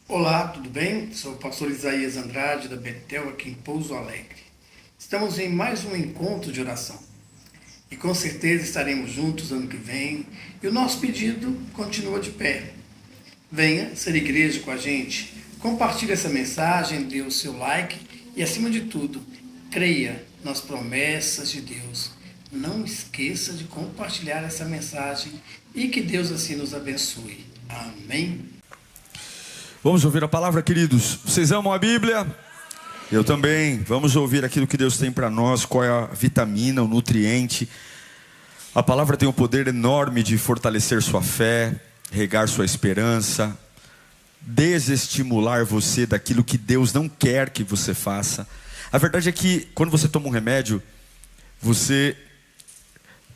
Olá, tudo bem? Sou o pastor Isaías Andrade, da Betel, aqui em Pouso Alegre. Estamos em mais um encontro de oração. E com certeza estaremos juntos ano que vem. E o nosso pedido continua de pé. Venha ser igreja com a gente. Compartilhe essa mensagem, dê o seu like e, acima de tudo, creia nas promessas de Deus. Não esqueça de compartilhar essa mensagem e que Deus assim nos abençoe. Amém? Vamos ouvir a palavra, queridos. Vocês amam a Bíblia? Eu também. Vamos ouvir aquilo que Deus tem para nós, qual é a vitamina, o nutriente. A palavra tem um poder enorme de fortalecer sua fé, regar sua esperança, desestimular você daquilo que Deus não quer que você faça. A verdade é que quando você toma um remédio, você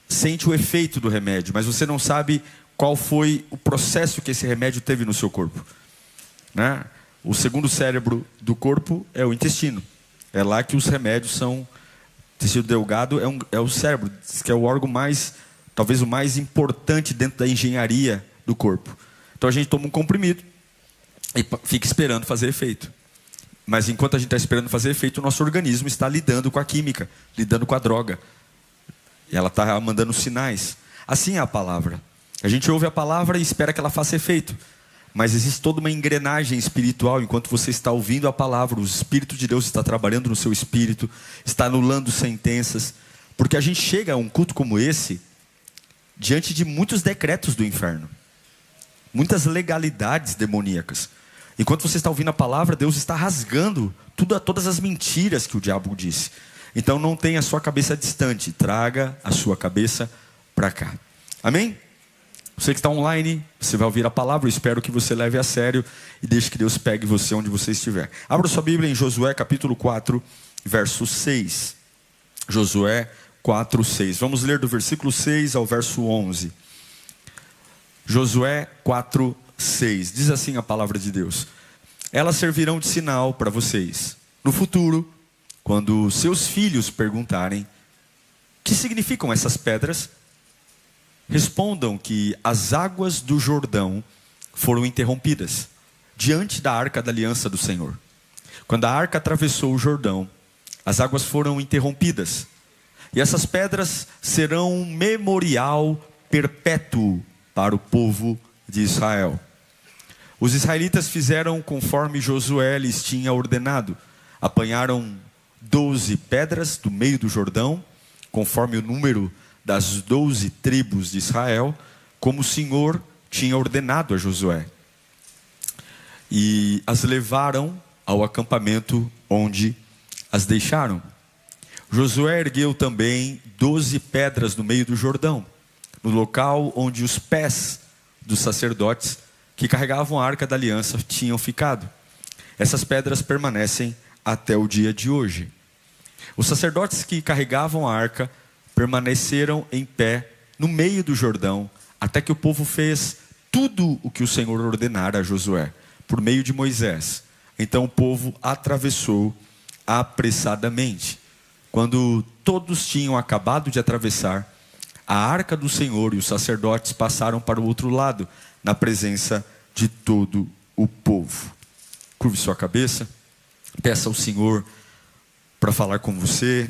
sente o efeito do remédio, mas você não sabe qual foi o processo que esse remédio teve no seu corpo, né? O segundo cérebro do corpo é o intestino. É lá que os remédios são. Tecido delgado é o cérebro, que é o órgão mais, talvez o mais importante dentro da engenharia do corpo. Então a gente toma um comprimido e fica esperando fazer efeito. Mas enquanto a gente está esperando fazer efeito, o nosso organismo está lidando com a química, lidando com a droga. E ela está mandando sinais. Assim é a palavra. A gente ouve a palavra e espera que ela faça efeito. Mas existe toda uma engrenagem espiritual. Enquanto você está ouvindo a palavra, o Espírito de Deus está trabalhando no seu espírito, está anulando sentenças. Porque a gente chega a um culto como esse diante de muitos decretos do inferno, muitas legalidades demoníacas. Enquanto você está ouvindo a palavra, Deus está rasgando todas as mentiras que o diabo disse. Então não tenha a sua cabeça distante, traga a sua cabeça para cá. Amém? Você que está online, você vai ouvir a palavra. Eu espero que você leve a sério e deixe que Deus pegue você onde você estiver. Abra sua Bíblia em Josué capítulo 4, verso 6. Josué 4, 6. Vamos ler do versículo 6 ao verso 11. Josué 4, 6. Diz assim a palavra de Deus: elas servirão de sinal para vocês no futuro, quando seus filhos perguntarem: que significam essas pedras? Respondam que as águas do Jordão foram interrompidas diante da arca da aliança do Senhor. Quando a arca atravessou o Jordão, as águas foram interrompidas. E essas pedras serão um memorial perpétuo para o povo de Israel. Os israelitas fizeram conforme Josué lhes tinha ordenado. Apanharam 12 pedras do meio do Jordão, conforme o número das 12 tribos de Israel, como o Senhor tinha ordenado a Josué. E as levaram ao acampamento onde as deixaram. Josué ergueu também 12 pedras no meio do Jordão, no local onde os pés dos sacerdotes que carregavam a arca da aliança tinham ficado. Essas pedras permanecem até o dia de hoje. Os sacerdotes que carregavam a arca permaneceram em pé no meio do Jordão, até que o povo fez tudo o que o Senhor ordenara a Josué, por meio de Moisés. Então o povo atravessou apressadamente. Quando todos tinham acabado de atravessar, a arca do Senhor e os sacerdotes passaram para o outro lado, na presença de todo o povo. Curve sua cabeça, peça ao Senhor para falar com você.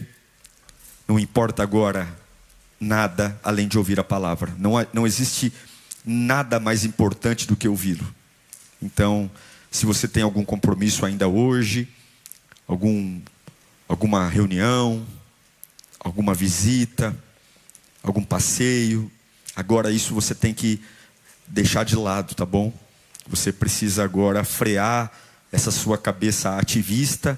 Não importa agora nada além de ouvir a palavra. Não existe nada mais importante do que ouvi-lo. Então, se você tem algum compromisso ainda hoje, alguma reunião, alguma visita, algum passeio, agora isso você tem que deixar de lado, tá bom? Você precisa agora frear essa sua cabeça ativista,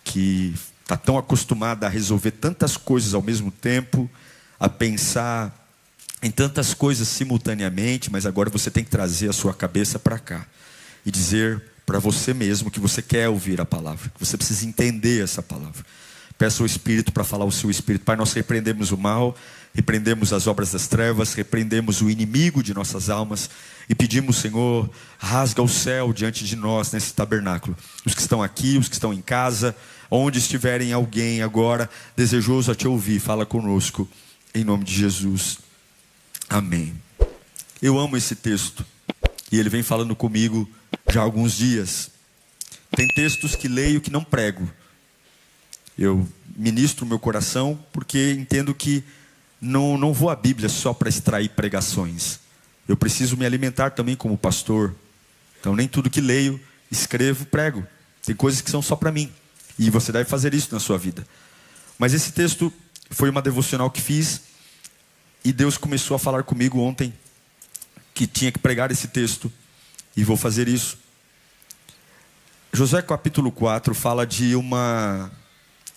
que está tão acostumada a resolver tantas coisas ao mesmo tempo, a pensar em tantas coisas simultaneamente, mas agora você tem que trazer a sua cabeça para cá e dizer para você mesmo que você quer ouvir a palavra, que você precisa entender essa palavra. Peça ao Espírito para falar o seu Espírito. Pai, nós repreendemos o mal, repreendemos as obras das trevas, repreendemos o inimigo de nossas almas e pedimos, Senhor, rasga o céu diante de nós nesse tabernáculo. Os que estão aqui, os que estão em casa, onde estiverem alguém agora desejoso a te ouvir, fala conosco, em nome de Jesus. Amém. Eu amo esse texto e ele vem falando comigo já há alguns dias. Tem textos que leio que não prego. Eu ministro o meu coração porque entendo que não vou à Bíblia só para extrair pregações. Eu preciso me alimentar também como pastor. Então nem tudo que leio, escrevo, prego. Tem coisas que são só para mim. E você deve fazer isso na sua vida. Mas esse texto foi uma devocional que fiz. E Deus começou a falar comigo ontem que tinha que pregar esse texto. E vou fazer isso. Josué capítulo 4 fala de uma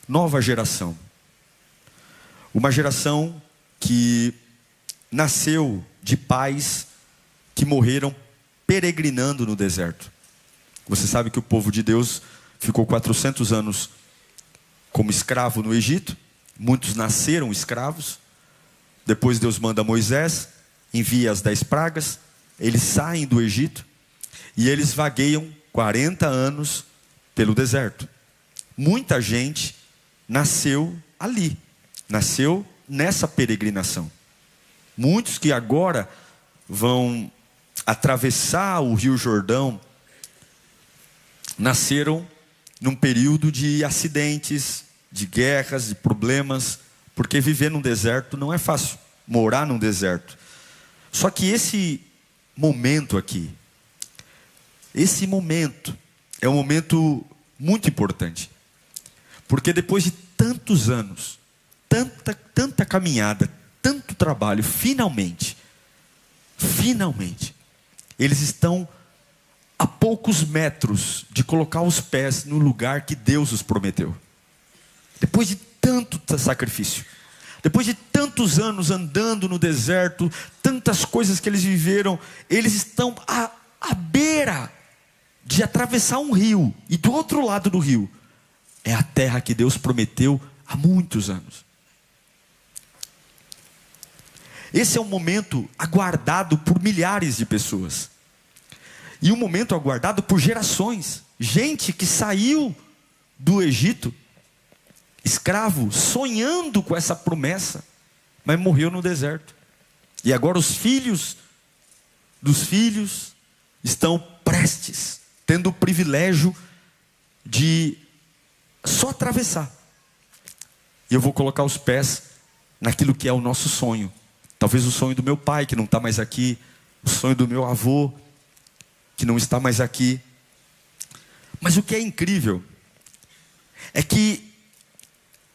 nova geração. Uma geração que nasceu de pais que morreram peregrinando no deserto. Você sabe que o povo de Deus ficou 400 anos como escravo no Egito. Muitos nasceram escravos. Depois Deus manda Moisés, envia as 10 pragas. Eles saem do Egito e eles vagueiam 40 anos pelo deserto. Muita gente nasceu ali, nasceu nessa peregrinação. Muitos que agora vão atravessar o Rio Jordão nasceram num período de acidentes, de guerras, de problemas, porque viver num deserto não é fácil, morar num deserto. Só que esse momento aqui, esse momento é um momento muito importante, porque depois de tantos anos, tanta caminhada, tanto trabalho, finalmente, eles estão a poucos metros de colocar os pés no lugar que Deus os prometeu. Depois de tanto sacrifício, depois de tantos anos andando no deserto, tantas coisas que eles viveram, eles estão à beira de atravessar um rio, e do outro lado do rio é a terra que Deus prometeu há muitos anos. Esse é um momento aguardado por milhares de pessoas, e um momento aguardado por gerações. Gente que saiu do Egito escravo, sonhando com essa promessa, mas morreu no deserto. E agora os filhos dos filhos estão prestes, tendo o privilégio de só atravessar. E eu vou colocar os pés naquilo que é o nosso sonho. Talvez o sonho do meu pai, que não está mais aqui. O sonho do meu avô, que não está mais aqui. Mas o que é incrível é que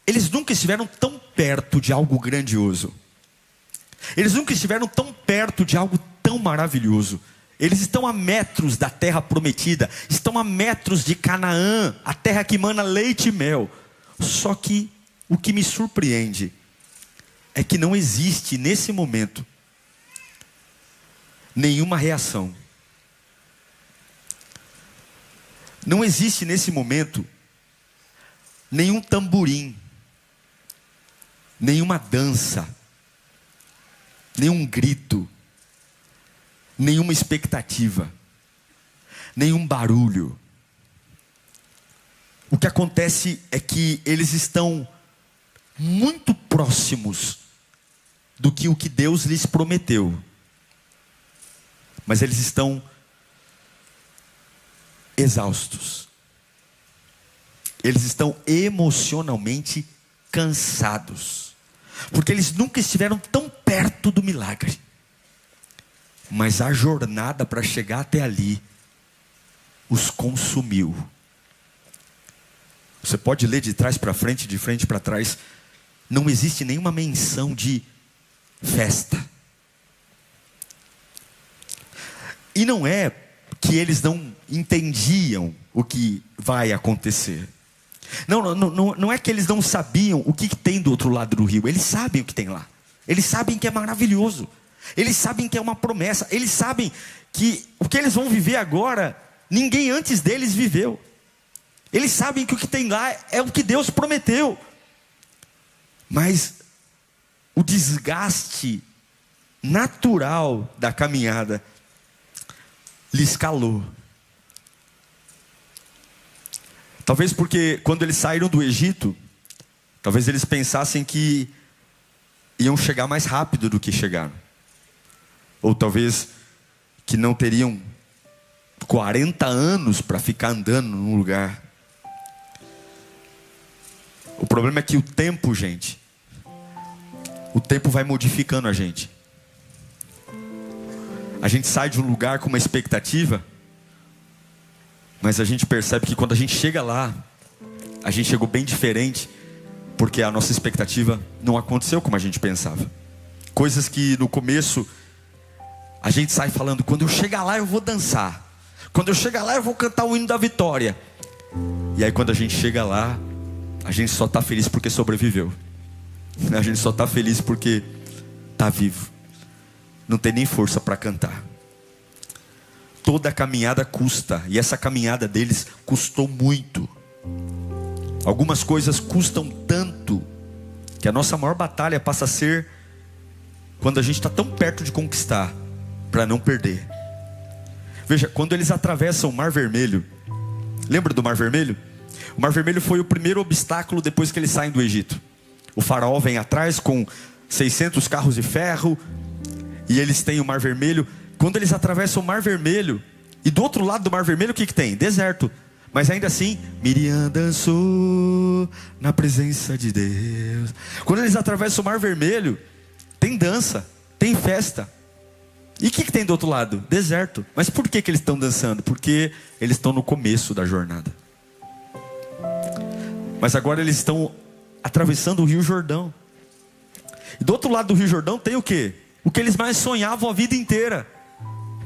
eles nunca estiveram tão perto de algo grandioso. Eles nunca estiveram tão perto de algo tão maravilhoso. Eles estão a metros da terra prometida, estão a metros de Canaã, a terra que emana leite e mel. Só que o que me surpreende é que não existe nesse momento nenhuma reação. Não existe nesse momento nenhum tamborim, nenhuma dança, nenhum grito, nenhuma expectativa, nenhum barulho. O que acontece é que eles estão muito próximos do que o que Deus lhes prometeu, mas eles estão exaustos, eles estão emocionalmente cansados, porque eles nunca estiveram tão perto do milagre, mas a jornada para chegar até ali os consumiu. Você pode ler de trás para frente, de frente para trás, não existe nenhuma menção de festa. E não é que eles não entendiam o que vai acontecer. Não é que eles não sabiam o que tem do outro lado do rio. Eles sabem o que tem lá. Eles sabem que é maravilhoso. Eles sabem que é uma promessa. Eles sabem que o que eles vão viver agora, ninguém antes deles viveu. Eles sabem que o que tem lá é o que Deus prometeu. Mas o desgaste natural da caminhada lhes calou. Talvez porque quando eles saíram do Egito, talvez eles pensassem que iam chegar mais rápido do que chegaram. Ou talvez que não teriam 40 anos para ficar andando num lugar. O problema é que o tempo, gente, o tempo vai modificando a gente. A gente sai de um lugar com uma expectativa, mas a gente percebe que quando a gente chega lá, a gente chegou bem diferente, porque a nossa expectativa não aconteceu como a gente pensava. Coisas que no começo a gente sai falando: quando eu chegar lá eu vou dançar, quando eu chegar lá eu vou cantar o hino da vitória. E aí quando a gente chega lá, a gente só está feliz porque sobreviveu. A gente só está feliz porque está vivo. Não tem nem força para cantar. Toda a caminhada custa, e essa caminhada deles custou muito. Algumas coisas custam tanto que a nossa maior batalha passa a ser quando a gente está tão perto de conquistar, para não perder. Veja, quando eles atravessam o Mar Vermelho, lembra do Mar Vermelho? O Mar Vermelho foi o primeiro obstáculo depois que eles saem do Egito. O faraó vem atrás com 600 carros de ferro, e eles têm o Mar Vermelho. Quando eles atravessam o Mar Vermelho, e do outro lado do Mar Vermelho o que tem? Deserto. Mas ainda assim, Miriam dançou na presença de Deus. Quando eles atravessam o Mar Vermelho, tem dança, tem festa. E o que tem do outro lado? Deserto. Mas por que eles estão dançando? Porque eles estão no começo da jornada. Mas agora eles estão atravessando o Rio Jordão. E do outro lado do Rio Jordão tem o quê? O que eles mais sonhavam a vida inteira.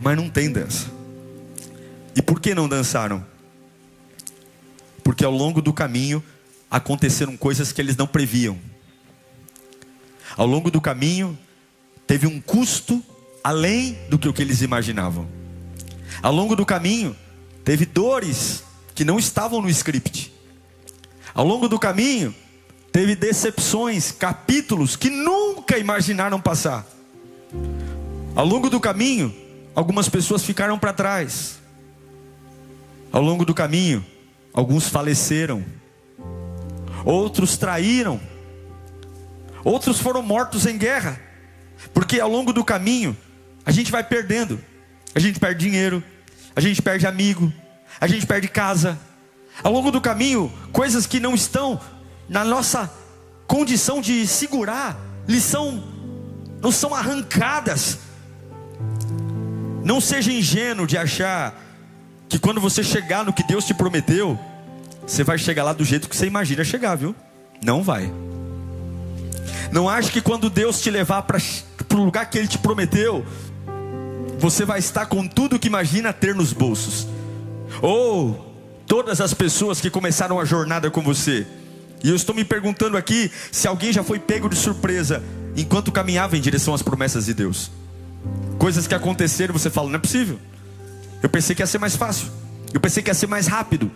Mas não tem dança. E por que não dançaram? Porque ao longo do caminho aconteceram coisas que eles não previam. Ao longo do caminho teve um custo além do que o que eles imaginavam. Ao longo do caminho teve dores que não estavam no script. Ao longo do caminho teve decepções, capítulos que nunca imaginaram passar. Ao longo do caminho, algumas pessoas ficaram para trás. Ao longo do caminho, alguns faleceram. Outros traíram. Outros foram mortos em guerra. Porque ao longo do caminho, a gente vai perdendo. A gente perde dinheiro, a gente perde amigo, a gente perde casa. Ao longo do caminho, coisas que não estão na nossa condição de segurar, não são arrancadas. Não seja ingênuo de achar que quando você chegar no que Deus te prometeu, você vai chegar lá do jeito que você imagina chegar, viu? Não vai. Não ache que quando Deus te levar para o lugar que Ele te prometeu, você vai estar com tudo que imagina ter nos bolsos. Ou todas as pessoas que começaram a jornada com você. E eu estou me perguntando aqui se alguém já foi pego de surpresa enquanto caminhava em direção às promessas de Deus. Coisas que aconteceram e você fala: não é possível. Eu pensei que ia ser mais fácil. Eu pensei que ia ser mais rápido.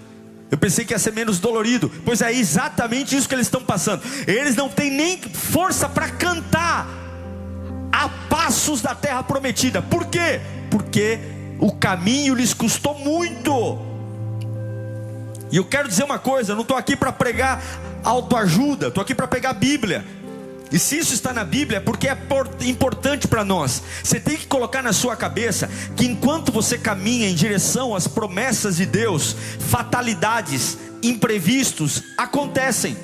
Eu pensei que ia ser menos dolorido. Pois é exatamente isso que eles estão passando. Eles não têm nem força para cantar a passos da terra prometida. Por quê? Porque o caminho lhes custou muito. E eu quero dizer uma coisa: eu não estou aqui para pregar autoajuda, estou aqui para pregar a Bíblia. E se isso está na Bíblia, é porque é importante para nós. Você tem que colocar na sua cabeça que enquanto você caminha em direção às promessas de Deus, fatalidades, imprevistos acontecem.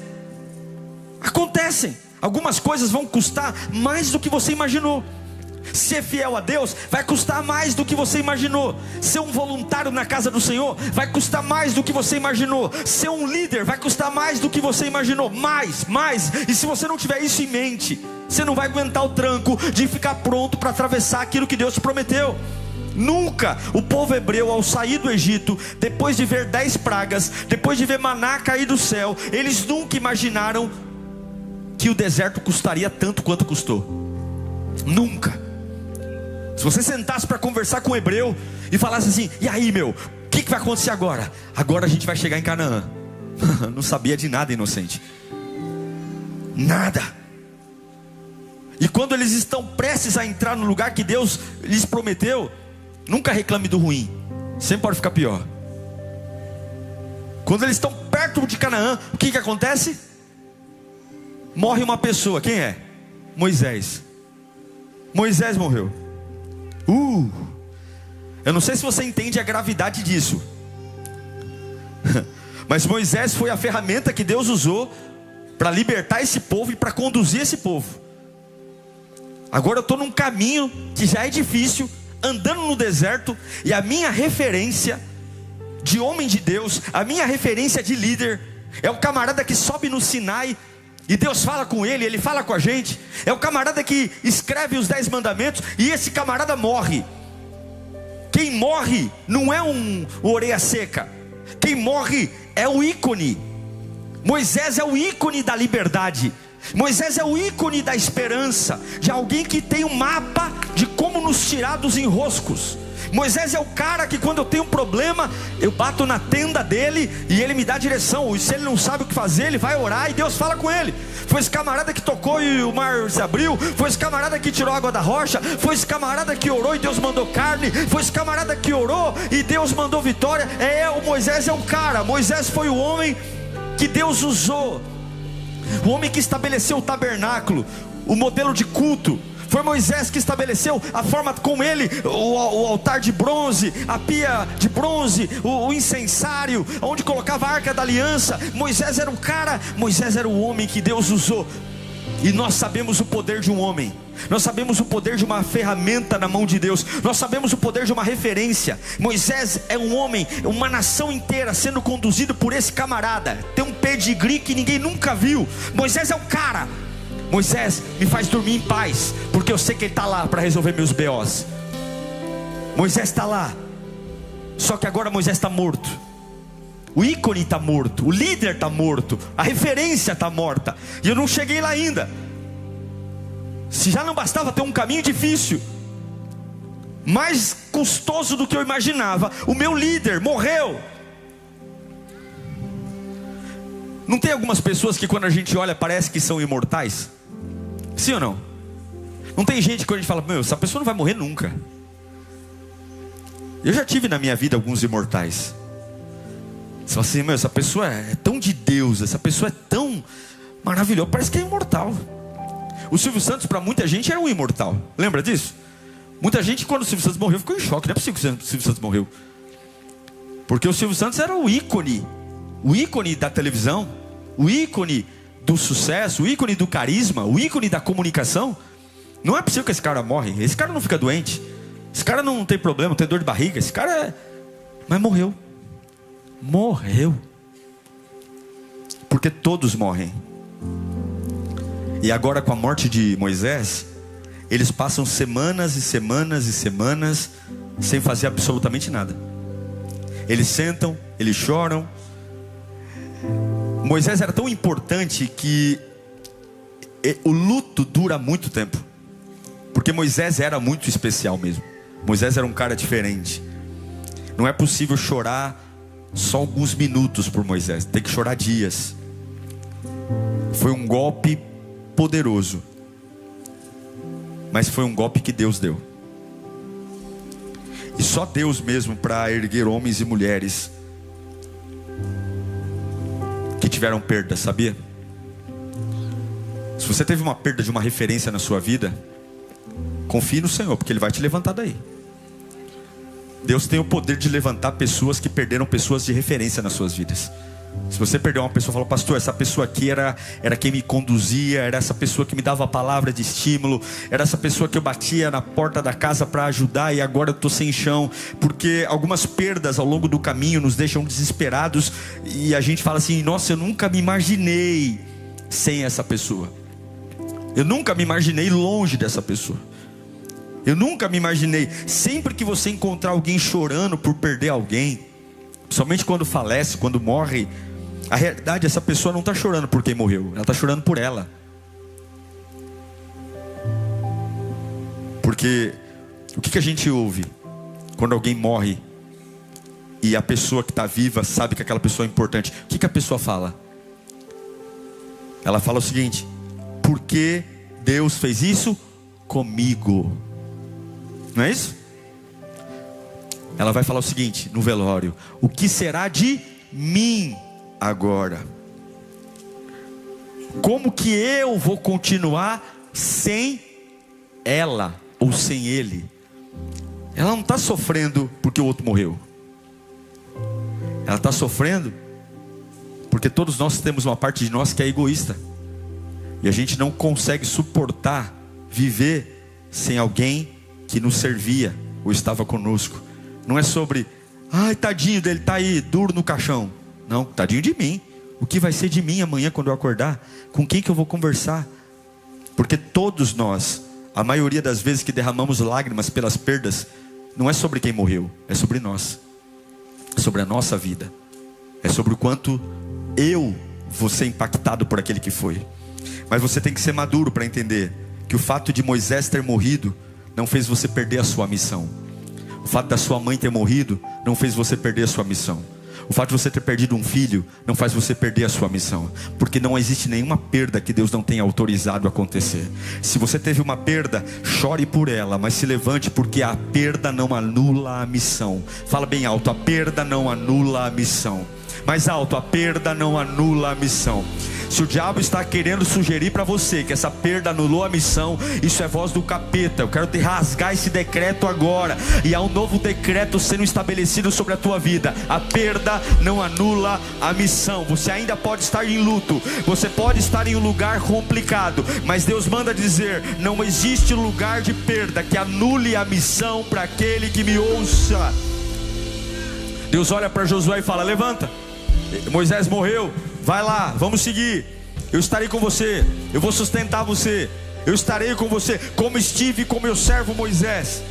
Algumas coisas vão custar mais do que você imaginou. Ser fiel a Deus vai custar mais do que você imaginou. Ser um voluntário na casa do Senhor vai custar mais do que você imaginou. Ser um líder vai custar mais do que você imaginou. Mais. E se você não tiver isso em mente, você não vai aguentar o tranco de ficar pronto para atravessar aquilo que Deus te prometeu. Nunca o povo hebreu, ao sair do Egito, depois de ver 10 pragas, depois de ver maná cair do céu, eles nunca imaginaram que o deserto custaria tanto quanto custou. Nunca. Se você sentasse para conversar com um hebreu e falasse assim: e aí, meu, o que vai acontecer agora? Agora a gente vai chegar em Canaã. Não sabia de nada, inocente. Nada. E quando eles estão prestes a entrar no lugar que Deus lhes prometeu, nunca reclame do ruim, sempre pode ficar pior. Quando eles estão perto de Canaã, o que acontece? Morre uma pessoa. Quem é? Moisés. Moisés morreu. Eu não sei se você entende a gravidade disso. Mas Moisés foi a ferramenta que Deus usou para libertar esse povo e para conduzir esse povo. Agora eu estou num caminho que já é difícil, andando no deserto, e a minha referência de homem de Deus, a minha referência de líder, é o camarada que sobe no Sinai e Deus fala com ele, ele fala com a gente. É o camarada que escreve os 10 mandamentos e esse camarada morre. Quem morre não é um orelha seca, quem morre é o ícone. Moisés é o ícone da liberdade. Moisés é o ícone da esperança, de alguém que tem um mapa de como nos tirar dos enroscos. Moisés é o cara que quando eu tenho um problema, eu bato na tenda dele e ele me dá direção. E se ele não sabe o que fazer, ele vai orar e Deus fala com ele. Foi esse camarada que tocou e o mar se abriu. Foi esse camarada que tirou a água da rocha. Foi esse camarada que orou e Deus mandou carne. Foi esse camarada que orou e Deus mandou vitória. O Moisés é o cara. Moisés foi o homem que Deus usou, o homem que estabeleceu o tabernáculo, o modelo de culto. Foi Moisés que estabeleceu a forma com ele, o altar de bronze, a pia de bronze, o incensário, onde colocava a arca da aliança. Moisés era o cara, Moisés era o homem que Deus usou. E nós sabemos o poder de um homem, nós sabemos o poder de uma ferramenta na mão de Deus, nós sabemos o poder de uma referência. Moisés é um homem, uma nação inteira sendo conduzido por esse camarada. Tem um pedigree que ninguém nunca viu. Moisés é o cara. Moisés me faz dormir em paz, porque eu sei que ele está lá para resolver meus BOs. Moisés está lá. Só que agora Moisés está morto. O ícone está morto, o líder está morto, a referência está morta. E eu não cheguei lá ainda. Se já não bastava ter um caminho difícil, mais custoso do que eu imaginava, o meu líder morreu. Não tem algumas pessoas que quando a gente olha parece que são imortais? Sim ou não? Não tem gente que quando a gente fala, meu, essa pessoa não vai morrer nunca. Eu já tive na minha vida alguns imortais. Você fala assim, meu, essa pessoa é tão de Deus, essa pessoa é tão maravilhosa, parece que é imortal. O Silvio Santos para muita gente era um imortal, lembra disso? Muita gente quando o Silvio Santos morreu ficou em choque. Não é possível que o Silvio Santos morreu, porque o Silvio Santos era o ícone da televisão, o ícone do sucesso, o ícone do carisma, o ícone da comunicação. Não é possível que esse cara morre, esse cara não fica doente, esse cara não tem problema, não tem dor de barriga, esse cara é... Mas morreu. Porque todos morrem. E agora com a morte de Moisés, eles passam semanas e semanas e semanas sem fazer absolutamente nada. Eles sentam, eles choram. Moisés era tão importante que o luto dura muito tempo, porque Moisés era muito especial mesmo. Moisés era um cara diferente. Não é possível chorar só alguns minutos por Moisés, tem que chorar dias. Foi um golpe poderoso, mas foi um golpe que Deus deu. E só Deus mesmo para erguer homens e mulheres que tiveram perda, sabia? Se você teve uma perda de uma referência na sua vida, confie no Senhor, porque Ele vai te levantar daí. Deus tem o poder de levantar pessoas que perderam pessoas de referência nas suas vidas. Se você perdeu uma pessoa, falou, pastor, essa pessoa aqui era quem me conduzia, era essa pessoa que me dava a palavra de estímulo, era essa pessoa que eu batia na porta da casa para ajudar, e agora eu estou sem chão. Porque algumas perdas ao longo do caminho nos deixam desesperados, e a gente fala assim, nossa, eu nunca me imaginei sem essa pessoa, eu nunca me imaginei longe dessa pessoa, eu nunca me imaginei. Sempre que você encontrar alguém chorando por perder alguém, somente quando falece, quando morre, a realidade, essa pessoa não está chorando por quem morreu, ela está chorando por ela. Porque o que a gente ouve quando alguém morre e a pessoa que está viva sabe que aquela pessoa é importante? O que a pessoa fala? Ela fala o seguinte: por que Deus fez isso comigo? Não é isso? Ela vai falar o seguinte no velório: o que será de mim agora? Como que eu vou continuar sem ela ou sem ele? ela não está sofrendo porque o outro morreu. Ela está sofrendo porque todos nós temos uma parte de nós que é egoísta. E a gente não consegue suportar viver sem alguém que nos servia ou estava conosco. Não é sobre, ai, tadinho dele, está aí, duro no caixão. Não, tadinho de mim. O que vai ser de mim amanhã quando eu acordar? Com quem que eu vou conversar? Porque todos nós, a maioria das vezes que derramamos lágrimas pelas perdas, não é sobre quem morreu, é sobre nós. É sobre a nossa vida. É sobre o quanto eu vou ser impactado por aquele que foi. Mas você tem que ser maduro para entender que o fato de Moisés ter morrido não fez você perder a sua missão. O fato da sua mãe ter morrido não fez você perder a sua missão. O fato de você ter perdido um filho não faz você perder a sua missão. Porque não existe nenhuma perda que Deus não tenha autorizado a acontecer. Se você teve uma perda, chore por ela, mas se levante, porque a perda não anula a missão. Fala bem alto, a perda não anula a missão. Mais alto, a perda não anula a missão. Se o diabo está querendo sugerir para você que essa perda anulou a missão, isso é voz do capeta. Eu quero te rasgar esse decreto agora. E há um novo decreto sendo estabelecido sobre a tua vida. A perda não anula a missão. Você ainda pode estar em luto, você pode estar em um lugar complicado, mas Deus manda dizer, não existe lugar de perda que anule a missão para aquele que me ouça. Deus olha para Josué e fala, levanta, Moisés morreu, vai lá, vamos seguir. Eu estarei com você, eu vou sustentar você, eu estarei com você, como estive com meu servo Moisés.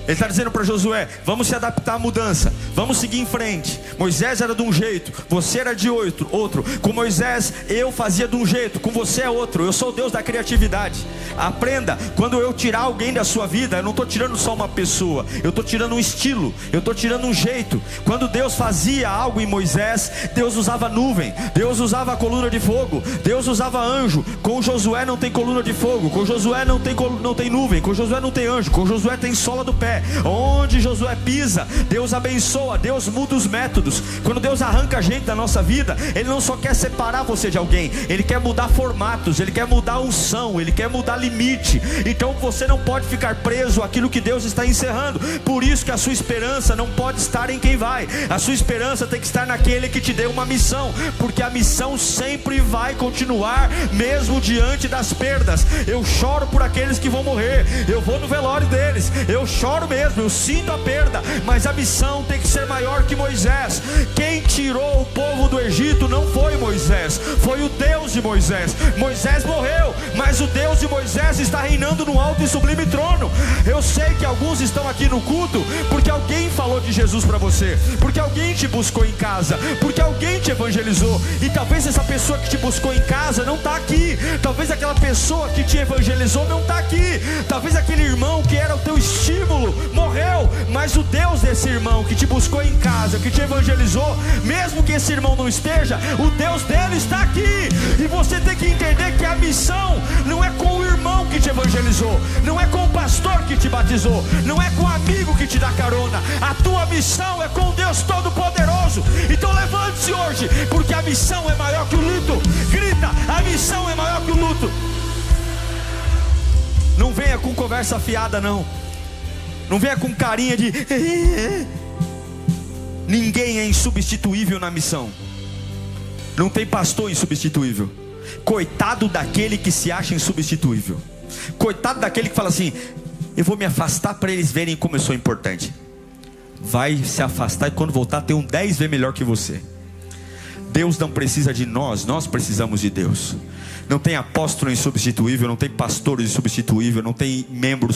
Ele está dizendo para Josué, vamos se adaptar à mudança, vamos seguir em frente. Moisés era de um jeito, você era de outro. Com Moisés eu fazia de um jeito, com você é outro. Eu sou o Deus da criatividade. Aprenda, quando eu tirar alguém da sua vida, eu não estou tirando só uma pessoa, eu estou tirando um estilo, eu estou tirando um jeito. Quando Deus fazia algo em Moisés, Deus usava nuvem, Deus usava coluna de fogo, Deus usava anjo. Com Josué não tem coluna de fogo, com Josué não tem nuvem, com Josué não tem anjo, com Josué tem sola do pé. Onde Josué pisa, Deus abençoa, Deus muda os métodos. Quando Deus arranca a gente da nossa vida, Ele não só quer separar você de alguém, Ele quer mudar formatos, Ele quer mudar unção, Ele quer mudar limite. Então você não pode ficar preso àquilo que Deus está encerrando. Por isso que a sua esperança não pode estar em quem vai. A sua esperança tem que estar naquele que te deu uma missão, porque a missão sempre vai continuar, mesmo diante das perdas. Eu choro por aqueles que vão morrer, eu vou no velório deles, eu choro mesmo, eu sinto a perda, mas a missão tem que ser maior que Moisés. Quem tirou o povo do Egito não foi Moisés, foi o Deus de Moisés. Moisés morreu, mas o Deus de Moisés está reinando no alto e sublime trono. Eu sei que alguns estão aqui no culto porque alguém falou de Jesus para você, porque alguém te buscou em casa, porque alguém te evangelizou. E talvez essa pessoa que te buscou em casa não está aqui, talvez aquela pessoa que te evangelizou não está aqui, talvez aquele irmão que era o teu estímulo morreu, mas o Deus desse irmão que te buscou em casa, que te evangelizou, mesmo que esse irmão não esteja, o Deus dele está aqui. E você tem que entender que a missão não é com o irmão que te evangelizou, não é com o pastor que te batizou, não é com o amigo que te dá carona. A tua missão é com Deus Todo-Poderoso. Então levante-se hoje, porque a missão é maior que o luto. Grita, a missão é maior que o luto. Não venha com conversa fiada, não. Não venha com carinha de... Ninguém é insubstituível na missão. Não tem pastor insubstituível. Coitado daquele que se acha insubstituível. Coitado daquele que fala assim, eu vou me afastar para eles verem como eu sou importante. Vai se afastar e quando voltar tem um 10 vezes melhor que você. Deus não precisa de nós, nós precisamos de Deus. Não tem apóstolo insubstituível, não tem pastor insubstituível, não tem membro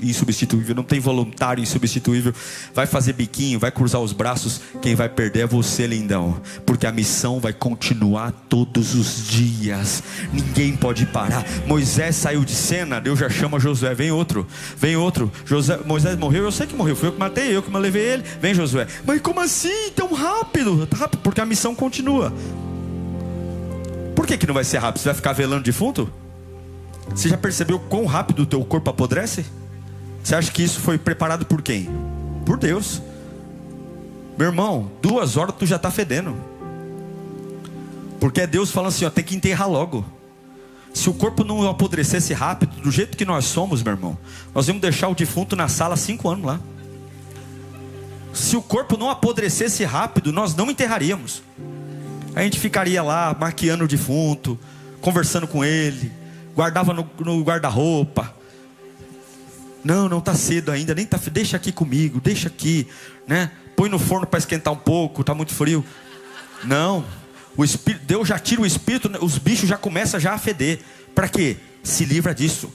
insubstituível, não tem voluntário insubstituível. Vai fazer biquinho, vai cruzar os braços, quem vai perder é você, lindão. Porque a missão vai continuar todos os dias. Ninguém pode parar. Moisés saiu de cena, Deus já chama Josué, vem outro. Moisés morreu, eu sei que morreu, fui eu que matei, eu que levei ele. Vem Josué, mas como assim, tão rápido? Rápido, porque a missão continua. Por que não vai ser rápido? Você vai ficar velando defunto? Você já percebeu quão rápido o teu corpo apodrece? Você acha que isso foi preparado por quem? Por Deus. Meu irmão, 2 horas tu já está fedendo. Porque é Deus falando assim, ó, tem que enterrar logo. Se o corpo não apodrecesse rápido, do jeito que nós somos, meu irmão, nós íamos deixar o defunto na sala 5 anos lá. Se o corpo não apodrecesse rápido, nós não enterraríamos. A gente ficaria lá maquiando o defunto, conversando com ele, guardava no guarda-roupa. Não está cedo ainda, nem tá, deixa aqui comigo, deixa aqui, né? Põe no forno para esquentar um pouco, está muito frio. Não, o espírito, Deus já tira o espírito, os bichos já começam já a feder. Para quê? Se livra disso.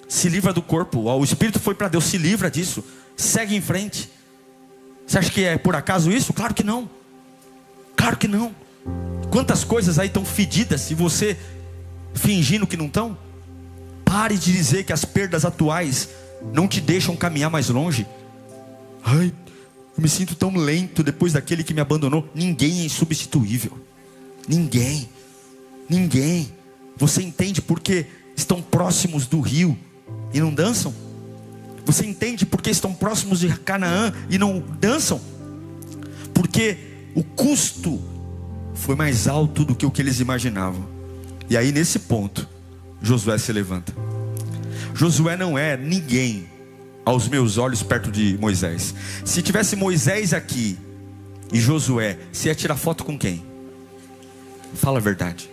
Se livra do corpo. O espírito foi para Deus, se livra disso. Segue em frente. Você acha que é por acaso isso? Claro que não. Claro que não. Quantas coisas aí estão fedidas e você fingindo que não estão? Pare de dizer que as perdas atuais não te deixam caminhar mais longe. Ai, eu me sinto tão lento depois daquele que me abandonou. Ninguém é insubstituível. Ninguém. Você entende porque estão próximos do rio e não dançam? Você entende porque estão próximos de Canaã e não dançam? Porque o custo foi mais alto do que o que eles imaginavam. E aí nesse ponto Josué se levanta. Josué não é ninguém aos meus olhos perto de Moisés. Se tivesse Moisés aqui e Josué, você ia tirar foto com quem? Fala a verdade.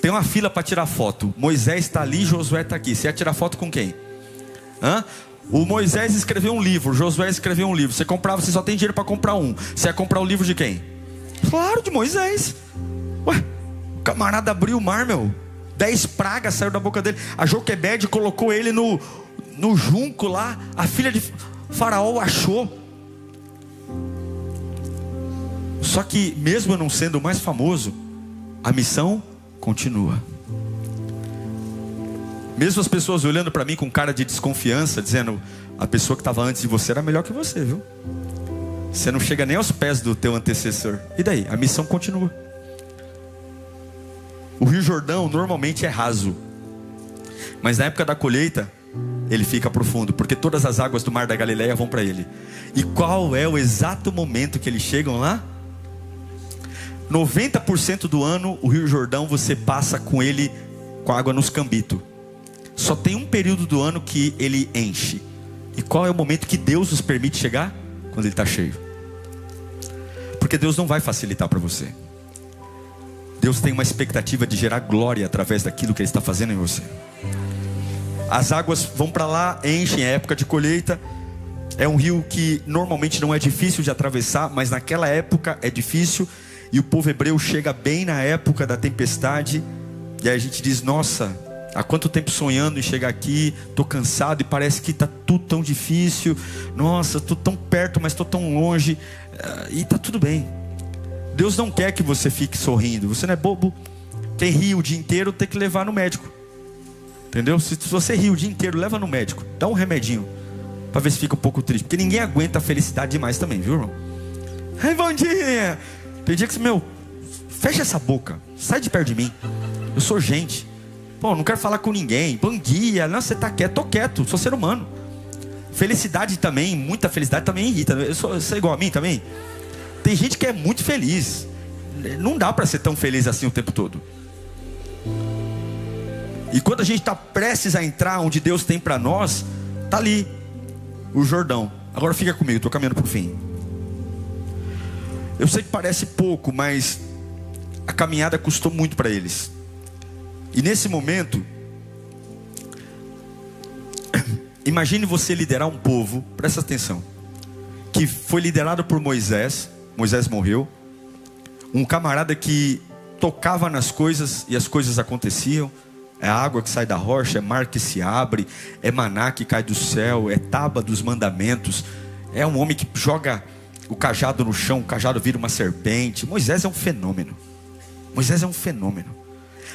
Tem uma fila para tirar foto. Moisés está ali, Josué está aqui. Você ia tirar foto com quem? O Moisés escreveu um livro, Josué escreveu um livro. Você comprava, você só tem dinheiro para comprar um. Você ia comprar o livro de quem? Claro, de Moisés. Ué, o camarada abriu o mar, meu. 10 pragas saíram da boca dele. A Joquebede colocou ele no junco lá. A filha de Faraó achou. Só que mesmo eu não sendo o mais famoso, a missão continua. Mesmo as pessoas olhando para mim com cara de desconfiança, dizendo: a pessoa que estava antes de você era melhor que você, viu? Você não chega nem aos pés do teu antecessor. E daí? A missão continua. O Rio Jordão normalmente é raso, mas na época da colheita ele fica profundo, porque todas as águas do mar da Galileia vão para ele. E qual é o exato momento que eles chegam lá? 90% do ano o Rio Jordão você passa com ele com água nos cambitos. Só tem um período do ano que ele enche. E qual é o momento que Deus nos permite chegar? Quando ele está cheio. Porque Deus não vai facilitar para você. Deus tem uma expectativa de gerar glória através daquilo que Ele está fazendo em você. As águas vão para lá, enchem, é época de colheita. É um rio que normalmente não é difícil de atravessar, mas naquela época é difícil. E o povo hebreu chega bem na época da tempestade. E aí a gente diz: nossa, há quanto tempo sonhando em chegar aqui, estou cansado e parece que está tudo tão difícil. Nossa, estou tão perto, mas estou tão longe. E está tudo bem. Deus não quer que você fique sorrindo. Você não é bobo. Quem ri o dia inteiro tem que levar no médico. Entendeu? Se você ri o dia inteiro, leva no médico. Dá um remedinho para ver se fica um pouco triste. Porque ninguém aguenta a felicidade demais também, viu, irmão? Ai, bom dia. Tem dia que você, fecha essa boca. Sai de perto de mim. Eu sou gente. Pô, não quero falar com ninguém. Bom dia. Não, você tá quieto. Tô quieto. Sou ser humano. Felicidade também, muita felicidade também irrita. Você é igual a mim também? Tem gente que é muito feliz. Não dá para ser tão feliz assim o tempo todo. E quando a gente está prestes a entrar onde Deus tem para nós, tá ali o Jordão. Agora fica comigo, estou caminhando para o fim. Eu sei que parece pouco, mas a caminhada custou muito para eles. E nesse momento, imagine você liderar um povo, presta atenção, que foi liderado por Moisés. Moisés morreu. Um camarada que tocava nas coisas e as coisas aconteciam. É a água que sai da rocha, é mar que se abre, é maná que cai do céu, é tábua dos mandamentos. É um homem que joga o cajado no chão, o cajado vira uma serpente. Moisés é um fenômeno. Moisés é um fenômeno.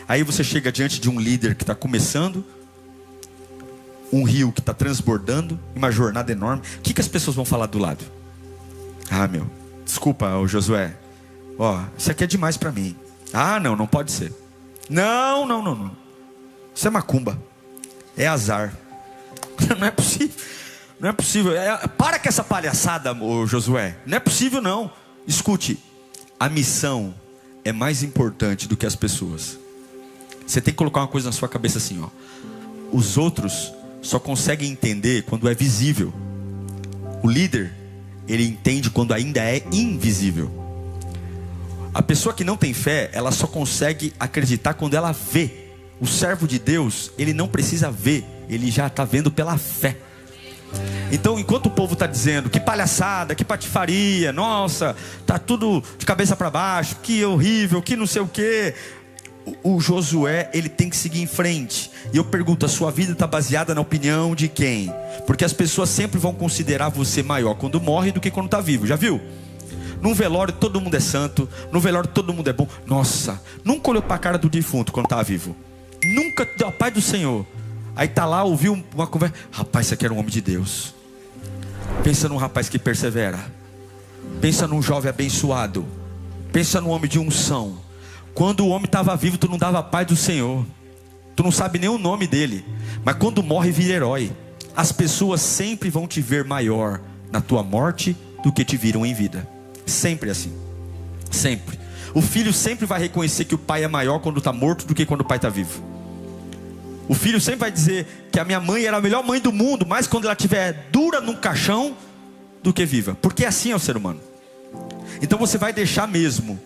Aí você chega diante de um líder que está começando, um rio que está transbordando, uma jornada enorme. O que as pessoas vão falar do lado? Ah, desculpa, Josué. Isso aqui é demais para mim. Ah, não pode ser. Não. Isso é macumba. É azar. Não é possível. Não é possível. Para com essa palhaçada, Josué. Não é possível não. Escute. A missão é mais importante do que as pessoas. Você tem que colocar uma coisa na sua cabeça assim, Os outros só conseguem entender quando é visível. O líder ele entende quando ainda é invisível. A pessoa que não tem fé, ela só consegue acreditar quando ela vê. O servo de Deus, ele não precisa ver, ele já está vendo pela fé. Então, enquanto o povo está dizendo que palhaçada, que patifaria, nossa, tá tudo de cabeça para baixo, que horrível, que não sei o que, o Josué, ele tem que seguir em frente. E eu pergunto, a sua vida está baseada na opinião de quem? Porque as pessoas sempre vão considerar você maior quando morre do que quando está vivo, já viu? Num velório todo mundo é santo, no velório todo mundo é bom. Nossa, nunca olhou para a cara do defunto quando estava vivo. Nunca, ó Pai do Senhor. Aí tá lá, ouviu uma conversa. Rapaz, isso aqui era um homem de Deus. Pensa num rapaz que persevera. Pensa num jovem abençoado. Pensa num homem de unção. Quando o homem estava vivo, tu não dava Pai do Senhor. Tu não sabe nem o nome dele. Mas quando morre, vira herói. As pessoas sempre vão te ver maior na tua morte do que te viram em vida. Sempre assim. Sempre. O filho sempre vai reconhecer que o pai é maior quando está morto do que quando o pai está vivo. O filho sempre vai dizer que a minha mãe era a melhor mãe do mundo, mais quando ela estiver dura num caixão do que viva. Porque assim é o ser humano. Então você vai deixar mesmo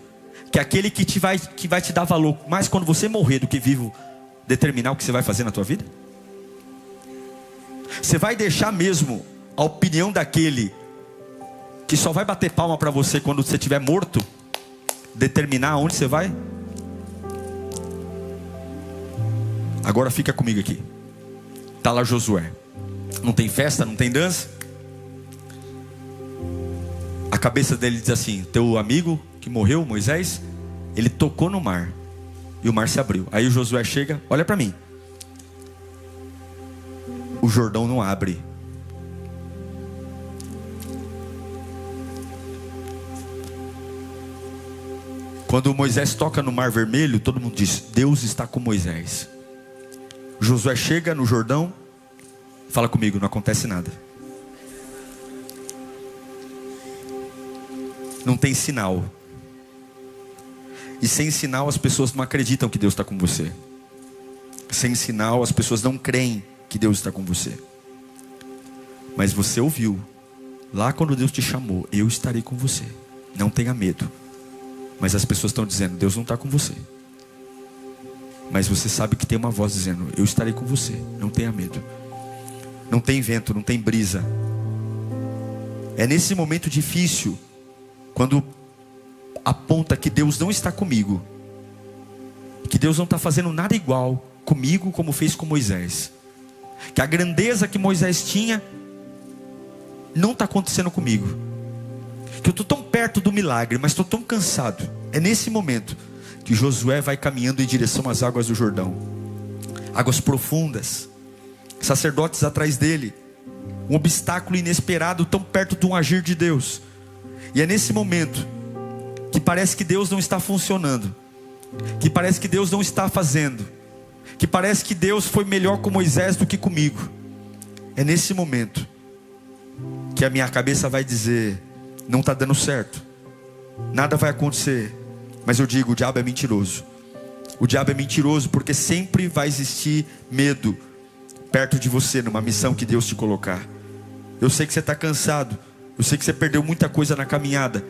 que aquele que vai te dar valor mais quando você morrer do que vivo, determinar o que você vai fazer na tua vida? Você vai deixar mesmo a opinião daquele que só vai bater palma para você quando você estiver morto, determinar onde você vai? Agora fica comigo aqui. Está lá Josué. Não tem festa, não tem dança. A cabeça dele diz assim: teu amigo que morreu, Moisés, ele tocou no mar e o mar se abriu. Aí o Josué chega, olha para mim. O Jordão não abre. Quando Moisés toca no mar vermelho, todo mundo diz: Deus está com Moisés. Josué chega no Jordão, fala comigo, não acontece nada. Não tem sinal. E sem sinal as pessoas não acreditam que Deus está com você. Sem sinal as pessoas não creem que Deus está com você. Mas você ouviu, lá quando Deus te chamou: eu estarei com você, não tenha medo. Mas as pessoas estão dizendo: Deus não está com você. Mas você sabe que tem uma voz dizendo: eu estarei com você, não tenha medo. Não tem vento, não tem brisa. É nesse momento difícil, quando aponta que Deus não está comigo, que Deus não está fazendo nada igual comigo como fez com Moisés, que a grandeza que Moisés tinha não está acontecendo comigo, que eu estou tão perto do milagre, mas estou tão cansado. É nesse momento que Josué vai caminhando em direção às águas do Jordão. Águas profundas, sacerdotes atrás dele, um obstáculo inesperado tão perto de um agir de Deus. E é nesse momento que parece que Deus não está funcionando, que parece que Deus não está fazendo, que parece que Deus foi melhor com Moisés do que comigo. É nesse momento que a minha cabeça vai dizer: não está dando certo, nada vai acontecer. Mas eu digo: o diabo é mentiroso. O diabo é mentiroso porque sempre vai existir medo perto de você, numa missão que Deus te colocar. Eu sei que você está cansado, eu sei que você perdeu muita coisa na caminhada,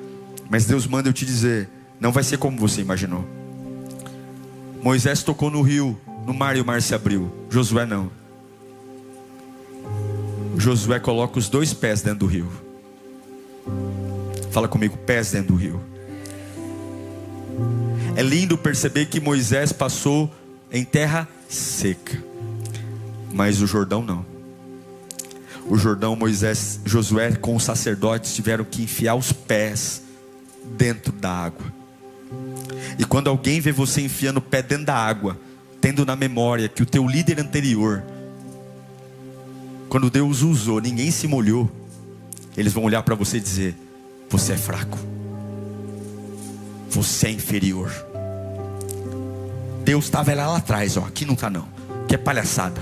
mas Deus manda eu te dizer: não vai ser como você imaginou. Moisés tocou no rio, no mar, e o mar se abriu. Josué não. Josué coloca os 2 pés dentro do rio. Fala comigo: pés dentro do rio. É lindo perceber que Moisés passou em terra seca, mas o Jordão não. O Jordão, Josué com os sacerdotes tiveram que enfiar os pés dentro da água. E quando alguém vê você enfiando o pé dentro da água, tendo na memória que o teu líder anterior, quando Deus usou, ninguém se molhou, eles vão olhar para você e dizer: você é fraco, você é inferior. Deus estava lá atrás, ó, aqui não está não. Que é palhaçada.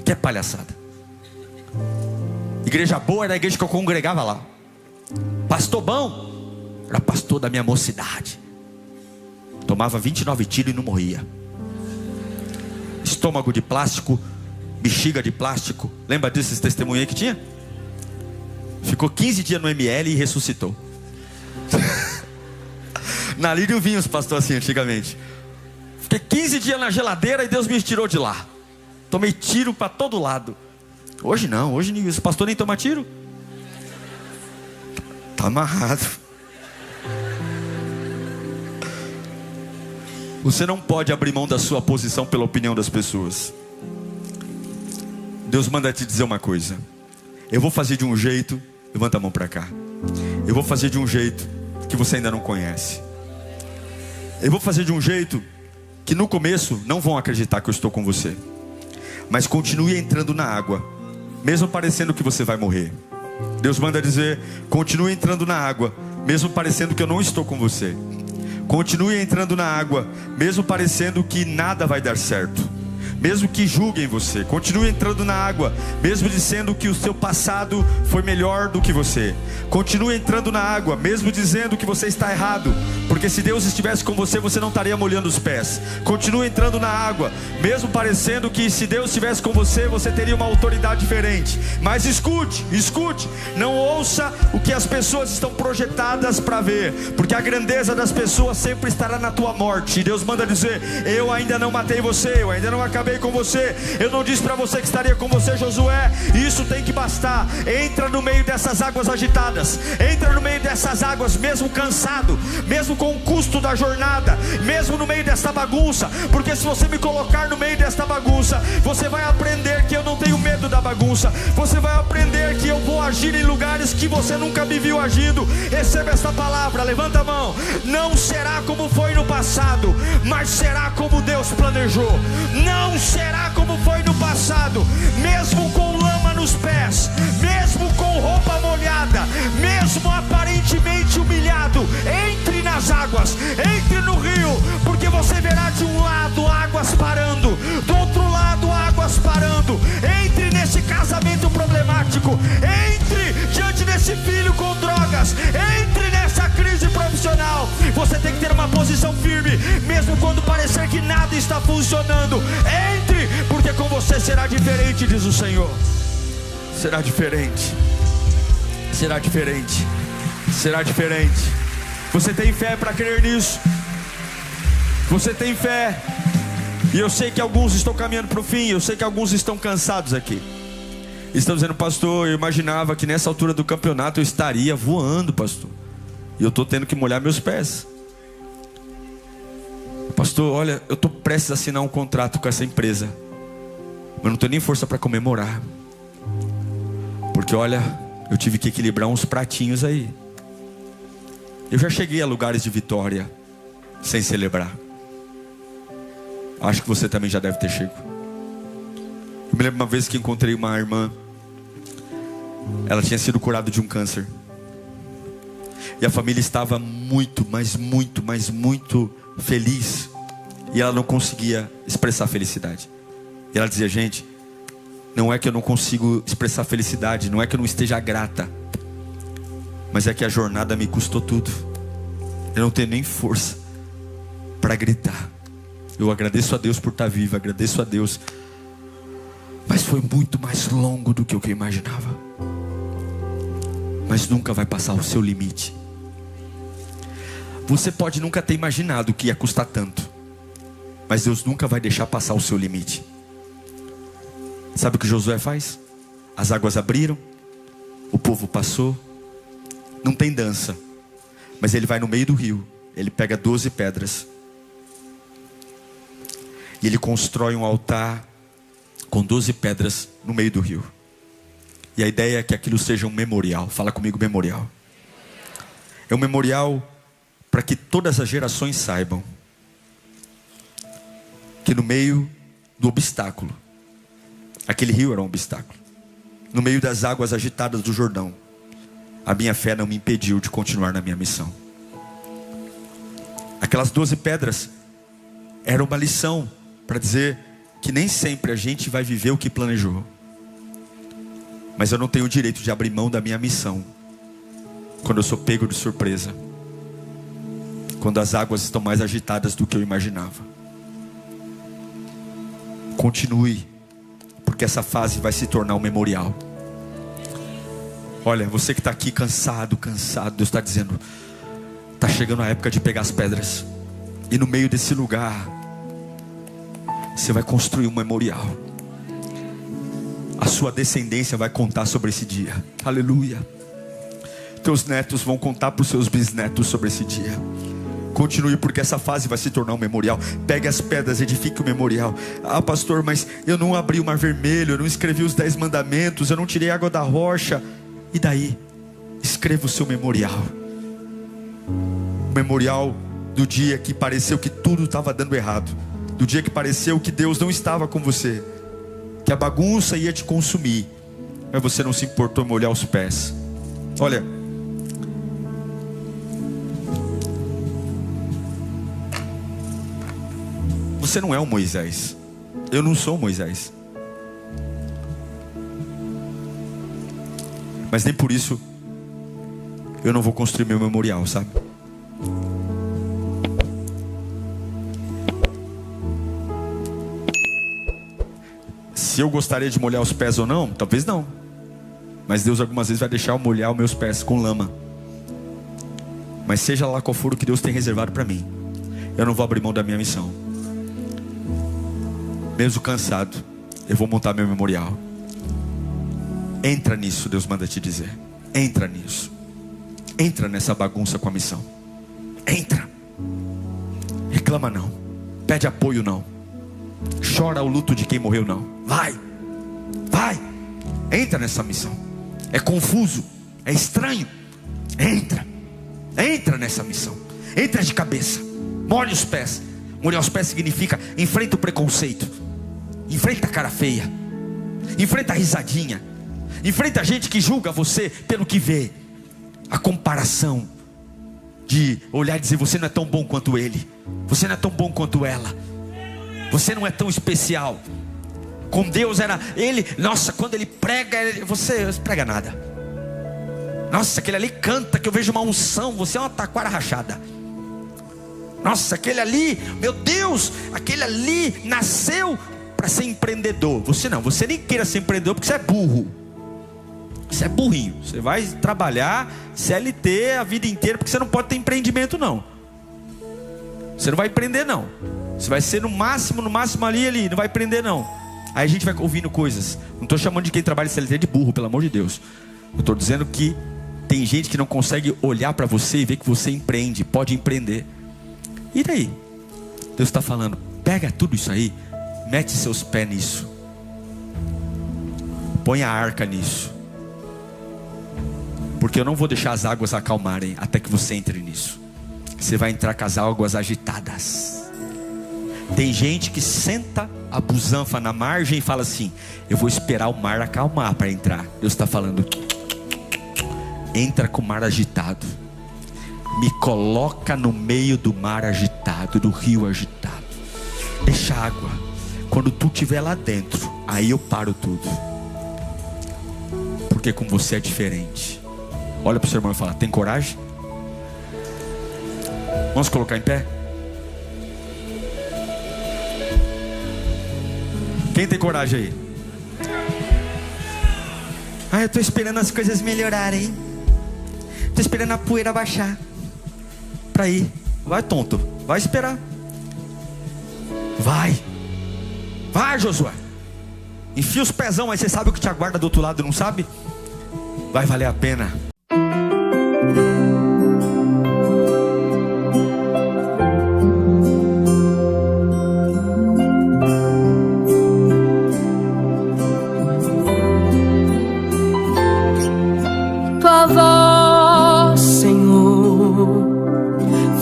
Que é palhaçada. Igreja boa era a igreja que eu congregava lá. Pastor bom era pastor da minha mocidade. Tomava 29 tiros e não morria. Estômago de plástico, bexiga de plástico. Lembra desses testemunhos aí que tinha? Ficou 15 dias no ML e ressuscitou. Na Lírio vinha os pastores assim antigamente. Fiquei 15 dias na geladeira e Deus me tirou de lá. Tomei tiro para todo lado. Hoje não, hoje os pastores nem tomam tiro. Tá amarrado. Você não pode abrir mão da sua posição pela opinião das pessoas. Deus manda te dizer uma coisa. Eu vou fazer de um jeito. Levanta a mão para cá. Eu vou fazer de um jeito que você ainda não conhece. Eu vou fazer de um jeito que no começo não vão acreditar que eu estou com você. Mas continue entrando na água, mesmo parecendo que você vai morrer. Deus manda dizer: continue entrando na água, mesmo parecendo que eu não estou com você. Continue entrando na água, mesmo parecendo que nada vai dar certo. Mesmo que julguem você, continue entrando na água, mesmo dizendo que o seu passado foi melhor do que você. Continue entrando na água, mesmo dizendo que você está errado, porque se Deus estivesse com você, você não estaria molhando os pés. Continue entrando na água, mesmo parecendo que se Deus estivesse com você, você teria uma autoridade diferente. Mas escute, não ouça o que as pessoas estão projetadas para ver, porque a grandeza das pessoas sempre estará na tua morte. E Deus manda dizer: eu ainda não matei você, eu ainda não acabei com você, eu não disse para você que estaria com você, Josué. Isso tem que bastar. Entra no meio dessas águas agitadas, entra no meio dessas águas, mesmo cansado, mesmo com o custo da jornada, mesmo no meio dessa bagunça, porque se você me colocar no meio desta bagunça, você vai aprender que eu não tenho medo da bagunça. Você vai aprender que eu vou agir em lugares que você nunca me viu agindo. Receba esta palavra, levanta a mão. Não será como foi no passado, mas será como Deus planejou. Não será como foi no passado, mesmo com lama nos pés, mesmo com roupa molhada, mesmo aparentemente humilhado. Entre nas águas, entre no rio, porque você verá de um lado águas parando, do outro lado águas parando. Entre nesse casamento problemático, entre diante desse filho com drogas, entre nessa crise profissional. Você tem que ter uma posição firme, mesmo quando parecer que nada está funcionando. Entre, porque com você será diferente, diz o Senhor. Será diferente. Será diferente. Será diferente. Você tem fé para crer nisso? Você tem fé? E eu sei que alguns estão caminhando para o fim. Eu sei que alguns estão cansados aqui. Estão dizendo: pastor, eu imaginava que nessa altura do campeonato eu estaria voando, pastor, e eu estou tendo que molhar meus pés. Pastor, olha, eu estou prestes a assinar um contrato com essa empresa, mas não tenho nem força para comemorar, porque olha, eu tive que equilibrar uns pratinhos aí. Eu já cheguei a lugares de vitória sem celebrar. Acho que você também já deve ter chegado. Eu me lembro uma vez que encontrei uma irmã. Ela tinha sido curada de um câncer, e a família estava muito, mas muito feliz, e ela não conseguia expressar felicidade. E ela dizia: gente, não é que eu não consigo expressar felicidade, não é que eu não esteja grata, mas é que a jornada me custou tudo. Eu não tenho nem força para gritar. Eu agradeço a Deus por estar viva, agradeço a Deus, mas foi muito mais longo do que eu imaginava. Mas nunca vai passar o seu limite. Você pode nunca ter imaginado que ia custar tanto, mas Deus nunca vai deixar passar o seu limite. Sabe o que Josué faz? As águas abriram, o povo passou. Não tem dança, mas ele vai no meio do rio. Ele pega 12 pedras e ele constrói um altar com 12 pedras no meio do rio. E a ideia é que aquilo seja um memorial. Fala comigo, memorial. É um memorial para que todas as gerações saibam que no meio do obstáculo, aquele rio era um obstáculo, no meio das águas agitadas do Jordão, a minha fé não me impediu de continuar na minha missão. Aquelas 12 pedras eram uma lição para dizer que nem sempre a gente vai viver o que planejou, mas eu não tenho o direito de abrir mão da minha missão quando eu sou pego de surpresa, quando as águas estão mais agitadas do que eu imaginava. Continue, porque essa fase vai se tornar um memorial. Olha, você que está aqui cansado, Deus está dizendo, está chegando a época de pegar as pedras. E no meio desse lugar, você vai construir um memorial. A sua descendência vai contar sobre esse dia. Aleluia. Teus netos vão contar para os seus bisnetos sobre esse dia. Continue, porque essa fase vai se tornar um memorial. Pegue as pedras, edifique o memorial. Ah, pastor, mas eu não abri o mar vermelho, eu não escrevi os 10 mandamentos, eu não tirei água da rocha. E daí? Escreva o seu memorial. O memorial do dia que pareceu que tudo estava dando errado, do dia que pareceu que Deus não estava com você, que a bagunça ia te consumir, mas você não se importou em molhar os pés. Olha, você não é um Moisés. Eu não sou um Moisés. Mas nem por isso eu não vou construir meu memorial, sabe? Se eu gostaria de molhar os pés ou não, talvez não. Mas Deus algumas vezes vai deixar eu molhar os meus pés com lama. Mas seja lá qual for o que Deus tem reservado para mim, eu não vou abrir mão da minha missão. Mesmo cansado, eu vou montar meu memorial. Entra nisso, Deus manda te dizer. Entra nisso. Entra nessa bagunça com a missão. Entra. Reclama não. Pede apoio não. Chora o luto de quem morreu não. Vai. Entra nessa missão. É confuso, é estranho. Entra nessa missão. Entra de cabeça. Molha os pés. Molhar os pés significa enfrenta o preconceito, enfrenta a cara feia, enfrenta a risadinha, enfrenta a gente que julga você pelo que vê. A comparação de olhar e dizer, você não é tão bom quanto ele, você não é tão bom quanto ela, você não é tão especial. Com Deus era ele, nossa, quando ele prega, você não prega nada. Nossa, aquele ali canta que eu vejo uma unção, você é uma taquara rachada. Nossa, aquele ali, meu Deus, aquele ali nasceu para ser empreendedor. Você não, você nem queira ser empreendedor porque você é burro. Você é burrinho. Você vai trabalhar CLT a vida inteira porque você não pode ter empreendimento não. Você não vai empreender não. Você vai ser no máximo ali, não vai empreender não. Aí a gente vai ouvindo coisas. Não estou chamando de quem trabalha CLT de burro, pelo amor de Deus. Eu estou dizendo que tem gente que não consegue olhar para você e ver que você empreende, pode empreender. E daí? Deus está falando, pega tudo isso aí, mete seus pés nisso, põe a arca nisso, porque eu não vou deixar as águas acalmarem até que você entre nisso. Você vai entrar com as águas agitadas. Tem gente que senta a busanfa na margem e fala assim, eu vou esperar o mar acalmar para entrar. Deus está falando, entra com o mar agitado, me coloca no meio do mar agitado, do rio agitado. Deixa a água. Quando tu estiver lá dentro, aí eu paro tudo. Porque com você é diferente. Olha para o seu irmão e fala, tem coragem? Vamos colocar em pé? Quem tem coragem aí? Eu estou esperando as coisas melhorarem. Estou esperando a poeira baixar para ir. Vai, tonto, vai esperar. Vai, Josué. Enfia os pezão, mas você sabe o que te aguarda do outro lado, não sabe? Vai valer a pena. Tua voz, Senhor,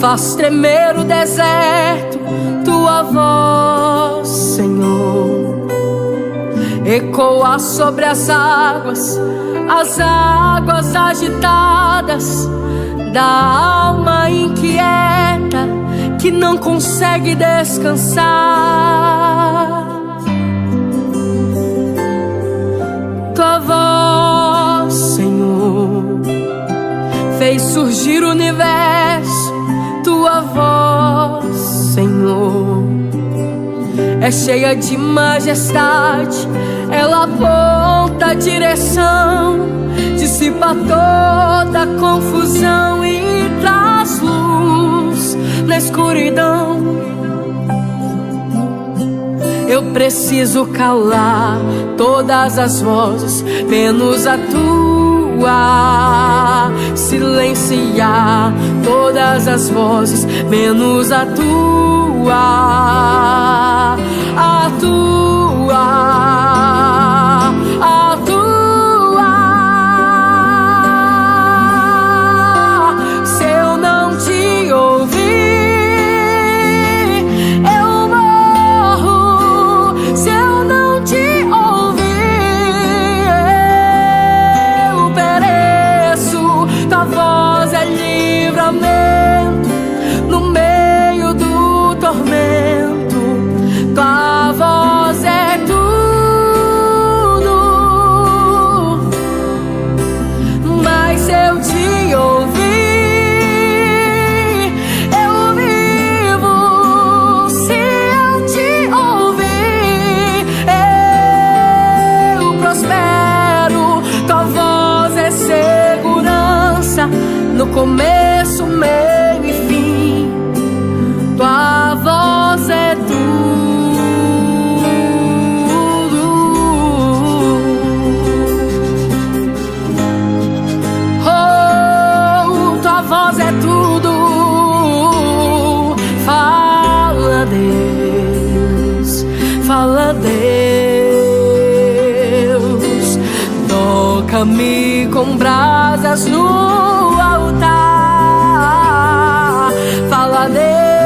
faz tremer o deserto. Tua voz, Senhor, ecoa sobre as águas agitadas da alma inquieta que não consegue descansar. Tua voz, Senhor, fez surgir o universo. Tua voz, Senhor, é cheia de majestade. Ela aponta a direção, dissipa dissipa toda confusão e traz luz na escuridão. Eu preciso calar todas as vozes, menos a tua. Silenciar todas as vozes, menos a tua. A tua. A tua. Se eu não te ouvir, eu morro. Se eu não te ouvir, eu pereço. Tua voz é livramento no meio do tormento. Tua voz é tudo. Mas se eu te ouvir, eu vivo. Se eu te ouvir, eu prospero. Tua voz é segurança no começo, meio e fim. Tua voz é tudo. Oh, tua voz é tudo. Fala, Deus. Fala, Deus. Toca-me com brasas no altar. Fala, Deus.